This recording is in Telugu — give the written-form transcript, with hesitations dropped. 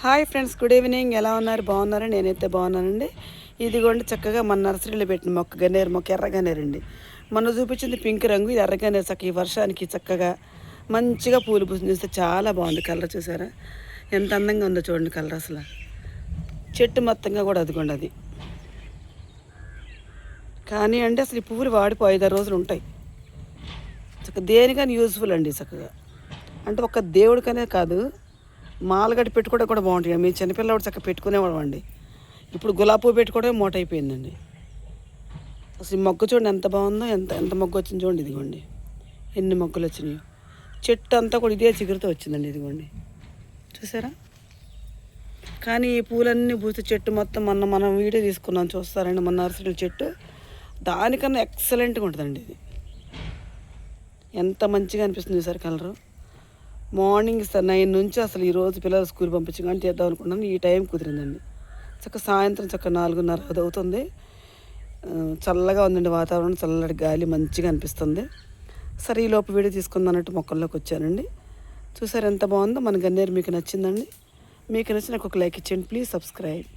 Hi friends, good evening. ఎలా ఉన్నారు? బాగున్నారా? నేనైతే బాగున్నానండి. ఇదిగోండి చక్కగా మన నర్సరీలో పెట్టిన మొక్క, గన్నేరు మొక్క, ఎర్ర గన్నేరండి. మొన్న చూపించింది పింక్ రంగు, ఇది ఎర్ర గన్నేరు. చక్క ఈ వర్షానికి చక్కగా మంచిగా పూలు పూసింది. చూస్తే చాలా బాగుంది. కలర్ చూసారా ఎంత అందంగా ఉందో చూడండి. కలర్ అసలు చెట్టు మొత్తంగా కూడా అదిగోండి అది. కానీ అంటే అసలు ఈ పువ్వులు వాడిపో 5-6 రోజులు ఉంటాయి. చక్కగా దేనికని యూజ్ఫుల్ అండి. చక్కగా అంటే ఒక దేవుడికనే కాదు, మాలగడ్డ పెట్టుకోవడం కూడా బాగుంటాయి. మీ చిన్నపిల్లవాడు చక్కగా పెట్టుకునేవాడు అండి. ఇప్పుడు గులాబీ పువ్వు పెట్టుకోవడమే మూట అయిపోయిందండి. అసలు ఈ మొగ్గ చూడండి ఎంత బాగుందో, ఎంత ఎంత మొగ్గ వచ్చింది చూడండి. ఇదిగోండి ఎన్ని మొగ్గలు వచ్చినాయి. చెట్టు అంతా కూడా ఇదే చిగురుతో వచ్చిందండి. ఇదిగోండి చూసారా. కానీ ఈ పూలన్నీ పూసి చెట్టు మొత్తం మనం వీడియో తీసుకున్నాం, చూస్తారండి. మన నర్సరీ చెట్టు దానికన్నా ఎక్సలెంట్గా ఉంటుందండి. ఇది ఎంత మంచిగా అనిపిస్తుంది చూసారు కలరు. మార్నింగ్ 9 నుంచి అసలు ఈరోజు పిల్లలు స్కూల్ పంపించి కానీ చేద్దాం అనుకున్నాను. ఈ టైం కుదిరిందండి. సాయంత్రం 4:30 అవుతుంది. చల్లగా ఉందండి వాతావరణం, చల్లటి గాలి మంచిగా అనిపిస్తుంది. సరే ఈలోపు వీడియో తీసుకుందాం అన్నట్టు మొక్కల్లోకి వచ్చానండి. చూసారు ఎంత బాగుందో మన గన్నేరు. మీకు నచ్చిందండి? మీకు నచ్చిన ఒక లైక్ ఇచ్చేయండి ప్లీజ్. సబ్స్క్రైబ్.